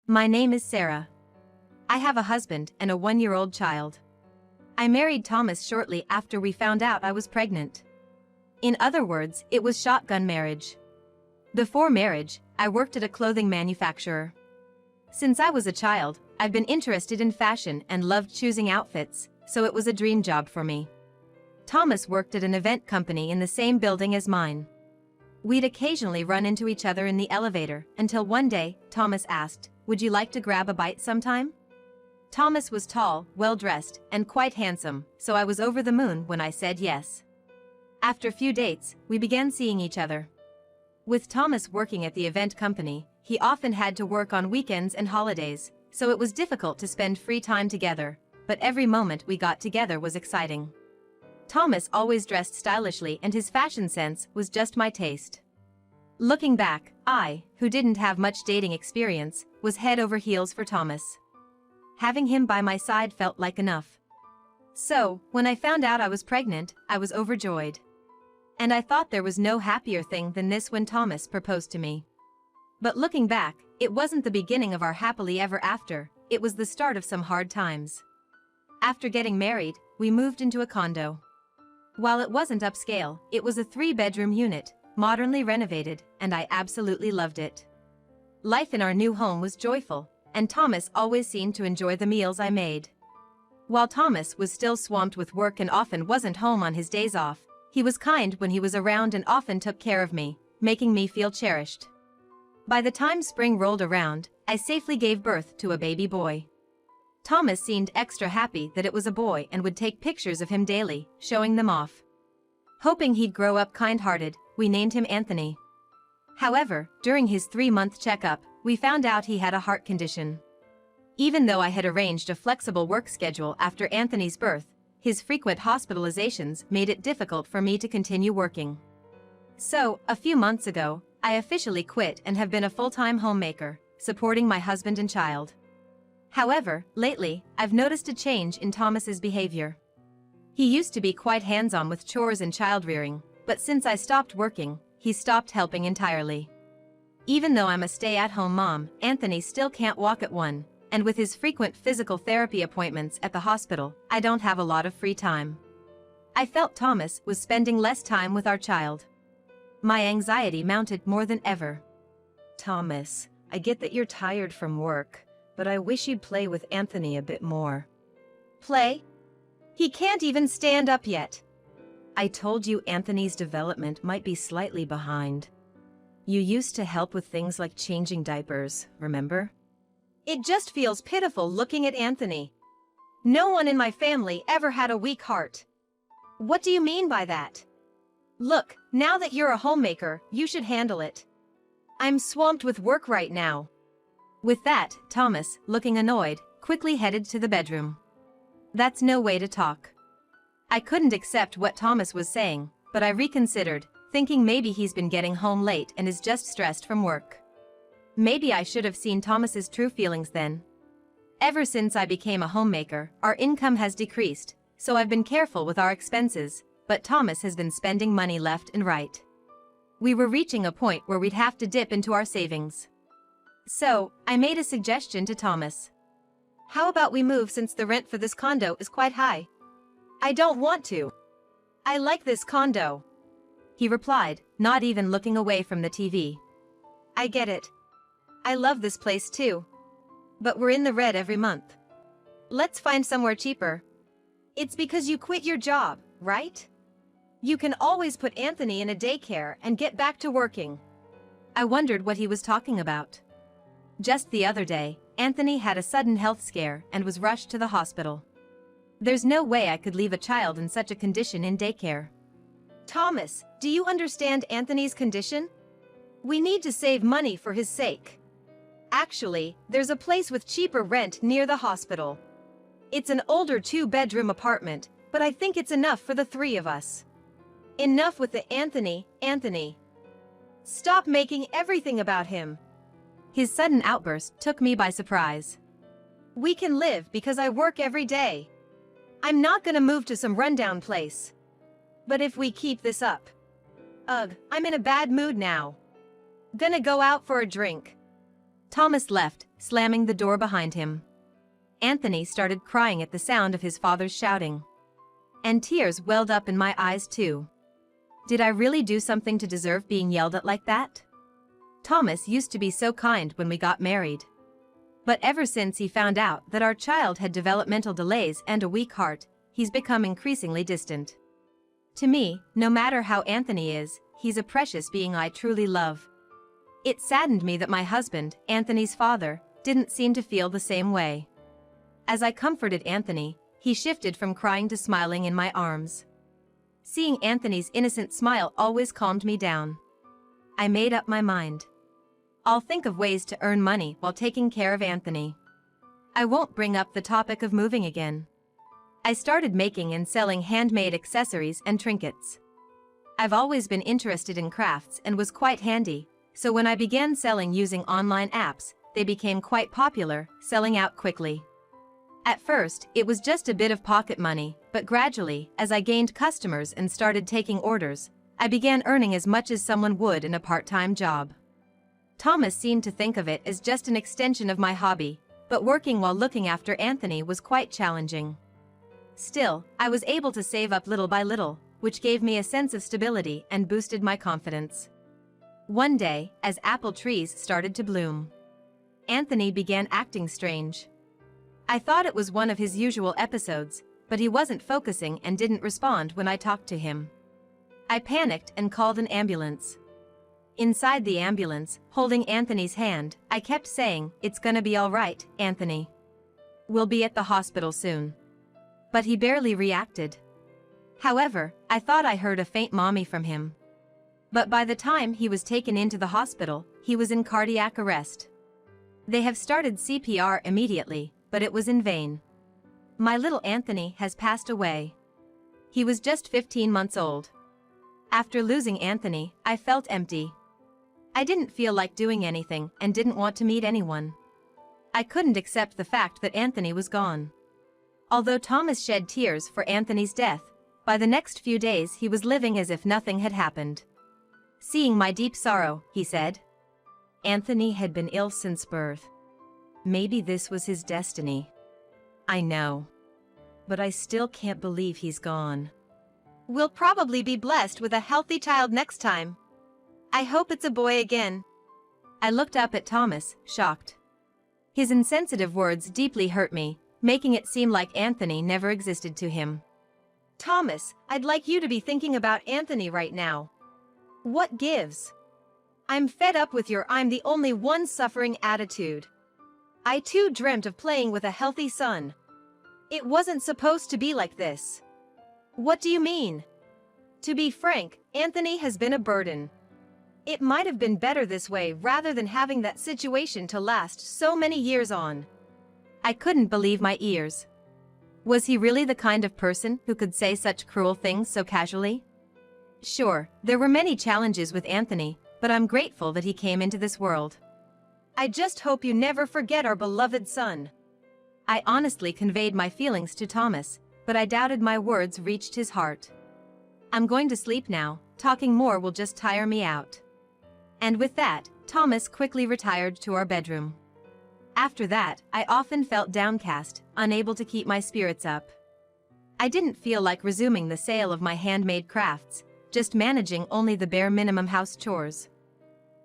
My name is Sarah. I have a husband and a 1-year-old child. I married Thomas shortly after we found out I was pregnant. In other words, it was shotgun marriage. Before marriage, I worked at a clothing manufacturer. Since I was a child, I've been interested in fashion and loved choosing outfits, so it was a dream job for me. Thomas worked at an event company in the same building as mine. We'd occasionally run into each other in the elevator until one day, Thomas asked, "Would you like to grab a bite sometime?" Thomas was tall, well-dressed, and quite handsome, so I was over the moon when I said yes. After few dates, we began seeing each other. With Thomas working at the event company, he often had to work on weekends and holidays, so it was difficult to spend free time together, but every moment we got together was exciting. Thomas always dressed stylishly and his fashion sense was just my taste. Looking back, I, who didn't have much dating experience, was head over heels for Thomas. Having him by my side felt like enough. So, when I found out I was pregnant, I was overjoyed. And I thought there was no happier thing than this when Thomas proposed to me. But looking back, it wasn't the beginning of our happily ever after, it was the start of some hard times. After getting married, we moved into a condo. While it wasn't upscale, it was a 3-bedroom unit, modernly renovated, and I absolutely loved it. Life in our new home was joyful, and Thomas always seemed to enjoy the meals I made. While Thomas was still swamped with work and often wasn't home on his days off, he was kind when he was around and often took care of me, making me feel cherished. By the time spring rolled around, I safely gave birth to a baby boy. Thomas seemed extra happy that it was a boy and would take pictures of him daily, showing them off. Hoping he'd grow up kind-hearted, we named him Anthony. However, during his 3-month checkup, we found out he had a heart condition. Even though I had arranged a flexible work schedule after Anthony's birth, his frequent hospitalizations made it difficult for me to continue working. So, a few months ago, I officially quit and have been a full-time homemaker, supporting my husband and child. However, lately, I've noticed a change in Thomas's behavior. He used to be quite hands-on with chores and child-rearing, but since I stopped working, he stopped helping entirely. Even though I'm a stay-at-home mom, Anthony still can't walk at 1, and with his frequent physical therapy appointments at the hospital, I don't have a lot of free time. I felt Thomas was spending less time with our child. My anxiety mounted more than ever. Thomas, I get that you're tired from work, but I wish you'd play with Anthony a bit more. Play? He can't even stand up yet. I told you Anthony's development might be slightly behind. You used to help with things like changing diapers, remember? It just feels pitiful looking at Anthony. No one in my family ever had a weak heart. What do you mean by that? Look, now that you're a homemaker, you should handle it. I'm swamped with work right now. With that, Thomas, looking annoyed, quickly headed to the bedroom. That's no way to talk. I couldn't accept what Thomas was saying, but I reconsidered, thinking maybe he's been getting home late and is just stressed from work. Maybe I should have seen Thomas's true feelings then. Ever since I became a homemaker, our income has decreased, so I've been careful with our expenses, but Thomas has been spending money left and right. We were reaching a point where we'd have to dip into our savings. So, I made a suggestion to Thomas. How about we move since the rent for this condo is quite high? I don't want to. I like this condo. He replied, not even looking away from the TV. I get it. I love this place too. But we're in the red every month. Let's find somewhere cheaper. It's because you quit your job, right? You can always put Anthony in a daycare and get back to working. I wondered what he was talking about. Just the other day, Anthony had a sudden health scare and was rushed to the hospital. There's no way I could leave a child in such a condition in daycare. Thomas, do you understand Anthony's condition? We need to save money for his sake. Actually, there's a place with cheaper rent near the hospital. It's an older 2-bedroom apartment, but I think it's enough for the 3 of us. Enough with the Anthony. Stop making everything about him. His sudden outburst took me by surprise. We can live because I work every day. I'm not gonna move to some rundown place. But if we keep this up... Ugh, I'm in a bad mood now. Gonna go out for a drink. Thomas left, slamming the door behind him. Anthony started crying at the sound of his father's shouting. And tears welled up in my eyes too. Did I really do something to deserve being yelled at like that? Thomas used to be so kind when we got married. But ever since he found out that our child had developmental delays and a weak heart, he's become increasingly distant. To me, no matter how Anthony is, he's a precious being I truly love. It saddened me that my husband, Anthony's father, didn't seem to feel the same way. As I comforted Anthony, he shifted from crying to smiling in my arms. Seeing Anthony's innocent smile always calmed me down. I made up my mind. I'll think of ways to earn money while taking care of Anthony. I won't bring up the topic of moving again. I started making and selling handmade accessories and trinkets. I've always been interested in crafts and was quite handy, so when I began selling using online apps, they became quite popular, selling out quickly. At first, it was just a bit of pocket money, but gradually, as I gained customers and started taking orders, I began earning as much as someone would in a part-time job. Thomas seemed to think of it as just an extension of my hobby, but working while looking after Anthony was quite challenging. Still, I was able to save up little by little, which gave me a sense of stability and boosted my confidence. One day, as apple trees started to bloom, Anthony began acting strange. I thought it was one of his usual episodes, but he wasn't focusing and didn't respond when I talked to him. I panicked and called an ambulance. Inside the ambulance, holding Anthony's hand, I kept saying, "It's gonna be all right, Anthony. We'll be at the hospital soon." But he barely reacted. However, I thought I heard a faint mommy from him. But by the time he was taken into the hospital, he was in cardiac arrest. They have started CPR immediately, but it was in vain. My little Anthony has passed away. He was just 15 months old. After losing Anthony, I felt empty. I didn't feel like doing anything and didn't want to meet anyone. I couldn't accept the fact that Anthony was gone. Although Thomas shed tears for Anthony's death, by the next few days he was living as if nothing had happened. Seeing my deep sorrow, he said, "Anthony had been ill since birth. Maybe this was his destiny. I know. But I still can't believe he's gone. We'll probably be blessed with a healthy child next time. I hope it's a boy again." I looked up at Thomas, shocked. His insensitive words deeply hurt me, making it seem like Anthony never existed to him. "Thomas, I'd like you to be thinking about Anthony right now. What gives? I'm fed up with your 'I'm the only one suffering' attitude. I too dreamt of playing with a healthy son. It wasn't supposed to be like this." "What do you mean?" "To be frank, Anthony has been a burden. It might have been better this way rather than having that situation to last so many years on." I couldn't believe my ears. Was he really the kind of person who could say such cruel things so casually? Sure, there were many challenges with Anthony, but I'm grateful that he came into this world. "I just hope you never forget our beloved son." I honestly conveyed my feelings to Thomas, but I doubted my words reached his heart. "I'm going to sleep now, talking more will just tire me out." And with that, Thomas quickly retired to our bedroom. After that, I often felt downcast, unable to keep my spirits up. I didn't feel like resuming the sale of my handmade crafts, just managing only the bare minimum house chores.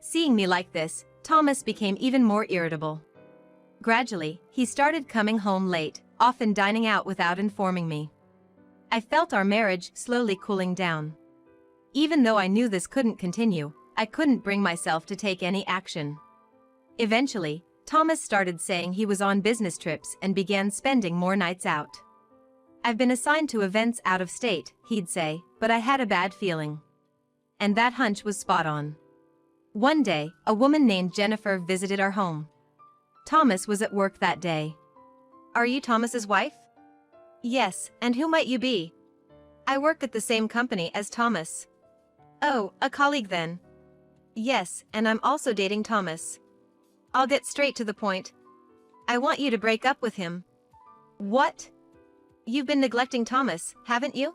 Seeing me like this, Thomas became even more irritable. Gradually, he started coming home late, often dining out without informing me. I felt our marriage slowly cooling down. Even though I knew this couldn't continue, I couldn't bring myself to take any action. Eventually, Thomas started saying he was on business trips and began spending more nights out. "I've been assigned to events out of state," he'd say, but I had a bad feeling. And that hunch was spot on. One day, a woman named Jennifer visited our home. Thomas was at work that day. "Are you Thomas's wife?" "Yes, and who might you be?" "I work at the same company as Thomas." "Oh, a colleague then." "Yes, and I'm also dating Thomas." "I'll get straight to the point. I want you to break up with him." "What? You've been neglecting Thomas, haven't you?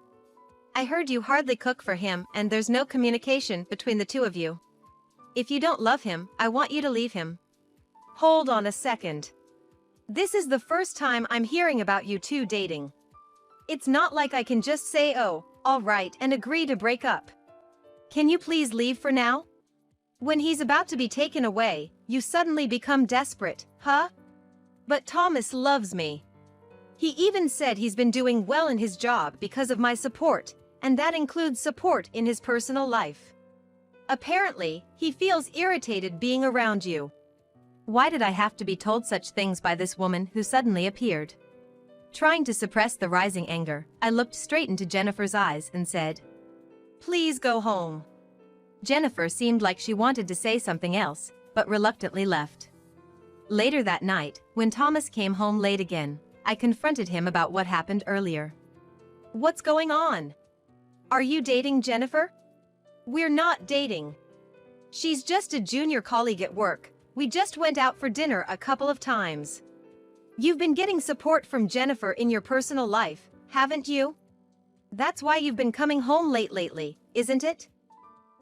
I heard you hardly cook for him and there's no communication between the two of you. If you don't love him, I want you to leave him." Hold on a second. This is the first time I'm hearing about you two dating. It's not like I can just say, oh, all right, and agree to break up. Can you please leave for now? When he's about to be taken away, you suddenly become desperate, huh? But Thomas loves me. He even said he's been doing well in his job because of my support, and that includes support in his personal life. Apparently, he feels irritated being around you. Why did I have to be told such things by this woman who suddenly appeared? Trying to suppress the rising anger, I looked straight into Jennifer's eyes and said, "Please go home." Jennifer seemed like she wanted to say something else, but reluctantly left. Later that night, when Thomas came home late again, I confronted him about what happened earlier. "What's going on? Are you dating Jennifer?" "We're not dating. She's just a junior colleague at work. We just went out for dinner a couple of times." "You've been getting support from Jennifer in your personal life, haven't you? That's why you've been coming home late lately, isn't it?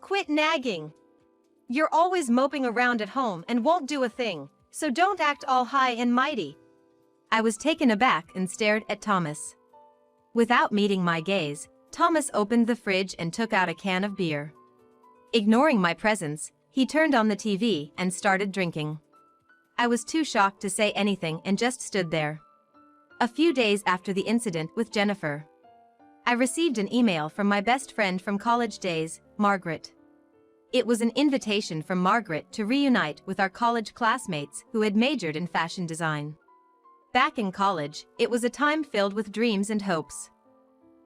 Quit nagging. You're always moping around at home and won't do a thing, so don't act all high and mighty." I was taken aback and stared at Thomas. Without meeting my gaze, Thomas opened the fridge and took out a can of beer. Ignoring my presence, he turned on the TV and started drinking. I was too shocked to say anything and just stood there. A few days after the incident with Jennifer, I received an email from my best friend from college days, Margaret. It was an invitation from Margaret to reunite with our college classmates who had majored in fashion design. Back in college, it was a time filled with dreams and hopes.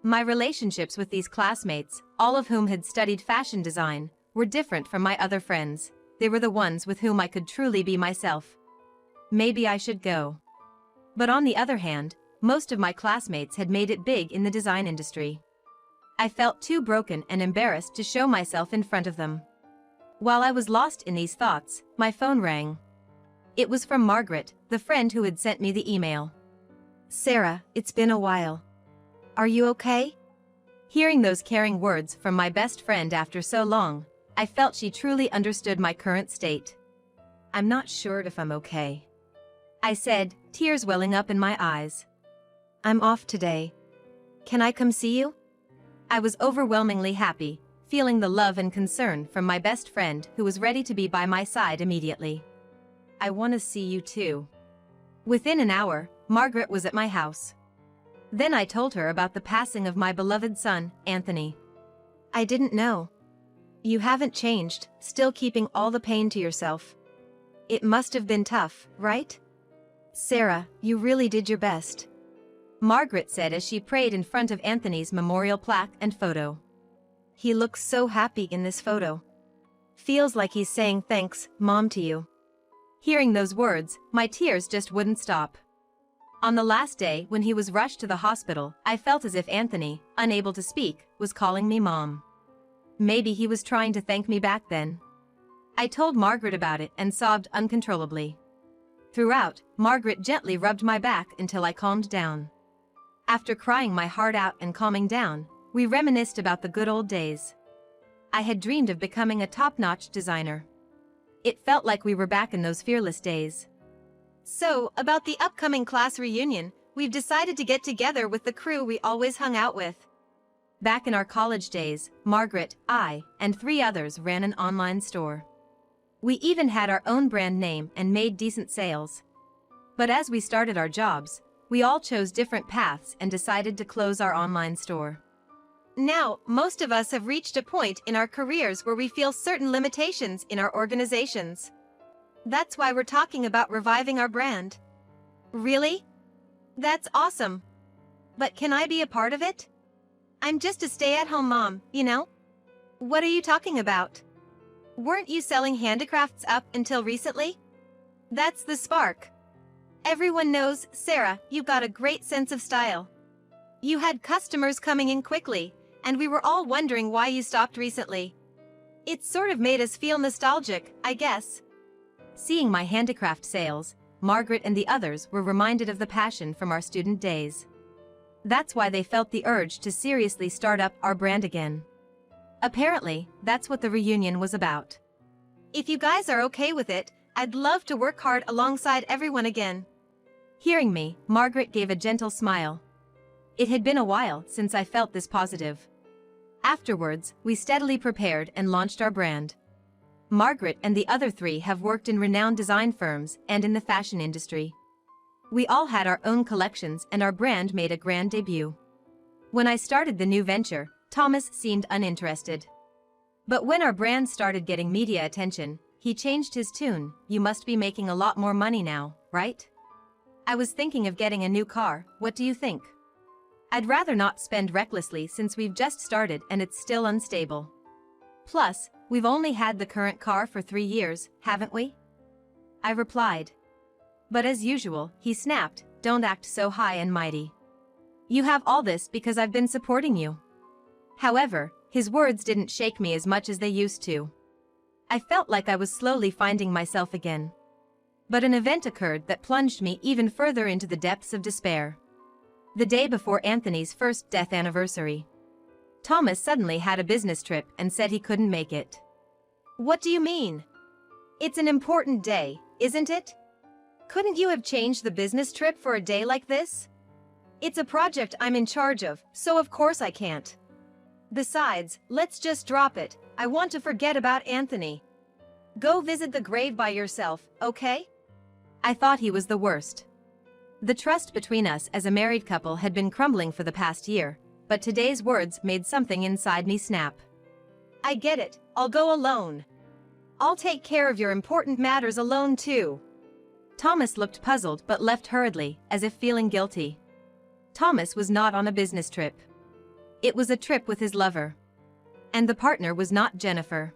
My relationships with these classmates, all of whom had studied fashion design, were different from my other friends. They were the ones with whom I could truly be myself. Maybe I should go. But on the other hand, most of my classmates had made it big in the design industry. I felt too broken and embarrassed to show myself in front of them. While I was lost in these thoughts, my phone rang. It was from Margaret, the friend who had sent me the email. "Sarah, it's been a while. Are you okay?" Hearing those caring words from my best friend after so long, I felt she truly understood my current state. "I'm not sure if I'm okay," I said, tears welling up in my eyes. "I'm off today. Can I come see you?" I was overwhelmingly happy, feeling the love and concern from my best friend who was ready to be by my side immediately. "I want to see you too." Within an hour, Margaret was at my house. Then I told her about the passing of my beloved son, Anthony. "I didn't know. You haven't changed, still keeping all the pain to yourself. It must have been tough, right? Sarah, you really did your best," Margaret said as she prayed in front of Anthony's memorial plaque and photo. "He looks so happy in this photo. Feels like he's saying thanks, Mom, to you." Hearing those words, my tears just wouldn't stop. On the last day when he was rushed to the hospital, I felt as if Anthony, unable to speak, was calling me Mom. Maybe he was trying to thank me back then. I told Margaret about it and sobbed uncontrollably. Throughout, Margaret gently rubbed my back until I calmed down. After crying my heart out and calming down, we reminisced about the good old days. I had dreamed of becoming a top-notch designer. It felt like we were back in those fearless days. "So, about the upcoming class reunion, we've decided to get together with the crew we always hung out with." Back in our college days, Margaret, I, and 3 others ran an online store. We even had our own brand name and made decent sales. But as we started our jobs, we all chose different paths and decided to close our online store. Now, most of us have reached a point in our careers where we feel certain limitations in our organizations. That's why we're talking about reviving our brand. Really? That's awesome. But can I be a part of it? I'm just a stay-at-home mom, you know? What are you talking about? Weren't you selling handicrafts up until recently? That's the spark. Everyone knows, Sarah, you've got a great sense of style. You had customers coming in quickly, and we were all wondering why you stopped recently. It sort of made us feel nostalgic, I guess. Seeing my handicraft sales, Margaret and the others were reminded of the passion from our student days. That's why they felt the urge to seriously start up our brand again. Apparently, that's what the reunion was about. If you guys are okay with it, I'd love to work hard alongside everyone again. Hearing me, Margaret gave a gentle smile. It had been a while since I felt this positive. Afterwards, we steadily prepared and launched our brand. Margaret and the other three have worked in renowned design firms and in the fashion industry. We all had our own collections and our brand made a grand debut. When I started the new venture, Thomas seemed uninterested. But when our brand started getting media attention, he changed his tune. You must be making a lot more money now, right? I was thinking of getting a new car, what do you think? I'd rather not spend recklessly since we've just started and it's still unstable. Plus, we've only had the current car for 3 years, haven't we? I replied. But as usual, he snapped, don't act so high and mighty. You have all this because I've been supporting you. However, his words didn't shake me as much as they used to. I felt like I was slowly finding myself again. But an event occurred that plunged me even further into the depths of despair. The day before Anthony's first death anniversary, Thomas suddenly had a business trip and said he couldn't make it. What do you mean? It's an important day, isn't it? Couldn't you have changed the business trip for a day like this? It's a project I'm in charge of, so of course I can't. Besides, let's just drop it. I want to forget about Anthony. Go visit the grave by yourself, okay? I thought he was the worst. The trust between us as a married couple had been crumbling for the past year, but today's words made something inside me snap. I get it, I'll go alone. I'll take care of your important matters alone too. Thomas looked puzzled but left hurriedly, as if feeling guilty. Thomas was not on a business trip. It was a trip with his lover. And the partner was not Jennifer.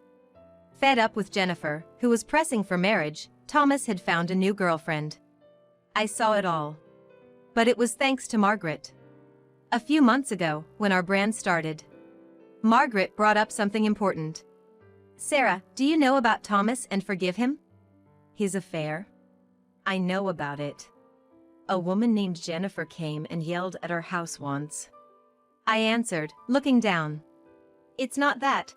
Fed up with Jennifer, who was pressing for marriage, Thomas had found a new girlfriend. I saw it all. But it was thanks to Margaret. A few months ago, when our brand started, Margaret brought up something important. Sarah, do you know about Thomas and forgive him? His affair? I know about it. A woman named Jennifer came and yelled at our house once. I answered, looking down. It's not that.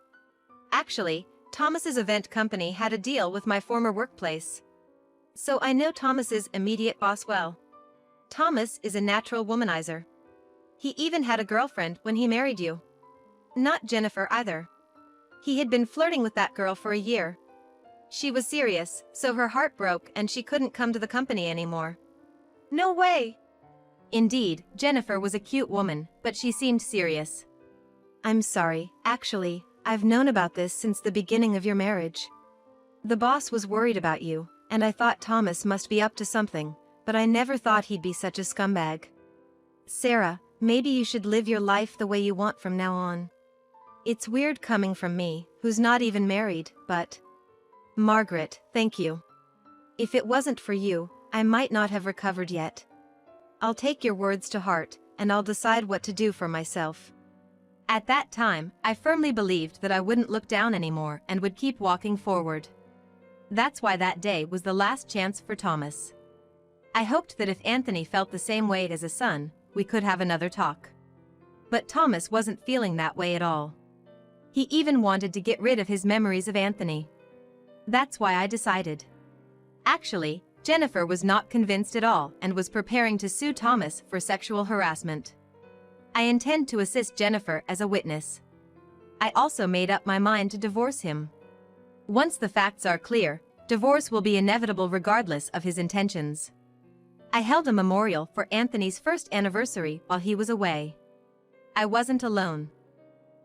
Actually, Thomas's event company had a deal with my former workplace. So I know Thomas's immediate boss well. Thomas is a natural womanizer. He even had a girlfriend when he married you. Not Jennifer either. He had been flirting with that girl for a year. She was serious, so her heart broke and she couldn't come to the company anymore. No way! Indeed, Jennifer was a cute woman, but she seemed serious. I'm sorry, actually, I've known about this since the beginning of your marriage. The boss was worried about you, and I thought Thomas must be up to something, but I never thought he'd be such a scumbag. Sarah, maybe you should live your life the way you want from now on. It's weird coming from me, who's not even married, but... Margaret, thank you. If it wasn't for you, I might not have recovered yet. I'll take your words to heart, and I'll decide what to do for myself. At that time, I firmly believed that I wouldn't look down anymore and would keep walking forward. That's why that day was the last chance for Thomas. I hoped that if Anthony felt the same way as a son, we could have another talk. But Thomas wasn't feeling that way at all. He even wanted to get rid of his memories of Anthony. That's why I decided. Actually, Jennifer was not convinced at all and was preparing to sue Thomas for sexual harassment. I intend to assist Jennifer as a witness. I also made up my mind to divorce him. Once the facts are clear, divorce will be inevitable regardless of his intentions. I held a memorial for Anthony's first anniversary while he was away. I wasn't alone.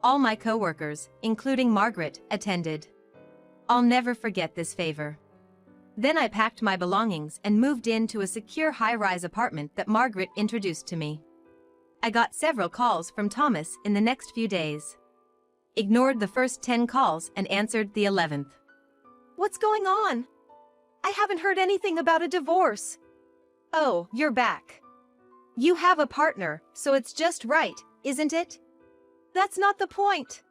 All my co-workers, including Margaret, attended. I'll never forget this favor. Then I packed my belongings and moved into a secure high-rise apartment that Margaret introduced to me. I got several calls from Thomas in the next few days. Ignored the first 10 calls and answered the 11th. What's going on? I haven't heard anything about a divorce. Oh, you're back. You have a partner, so it's just right, isn't it? That's not the point.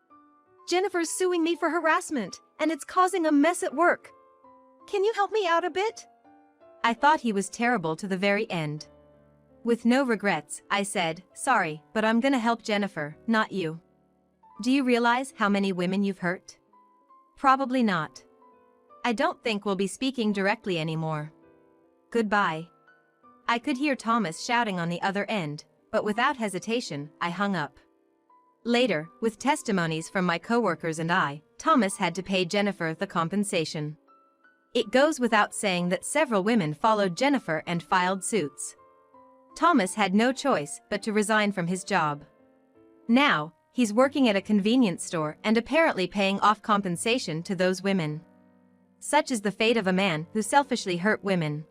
Jennifer's suing me for harassment, and it's causing a mess at work. Can you help me out a bit? I thought he was terrible to the very end. With no regrets, I said, sorry, but I'm gonna help Jennifer, not you. Do you realize how many women you've hurt? Probably not. I don't think we'll be speaking directly anymore. Goodbye. I could hear Thomas shouting on the other end, but without hesitation, I hung up. Later, with testimonies from my coworkers and I, Thomas had to pay Jennifer the compensation. It goes without saying that several women followed Jennifer and filed suits. Thomas had no choice but to resign from his job. Now, he's working at a convenience store and apparently paying off compensation to those women. Such is the fate of a man who selfishly hurt women.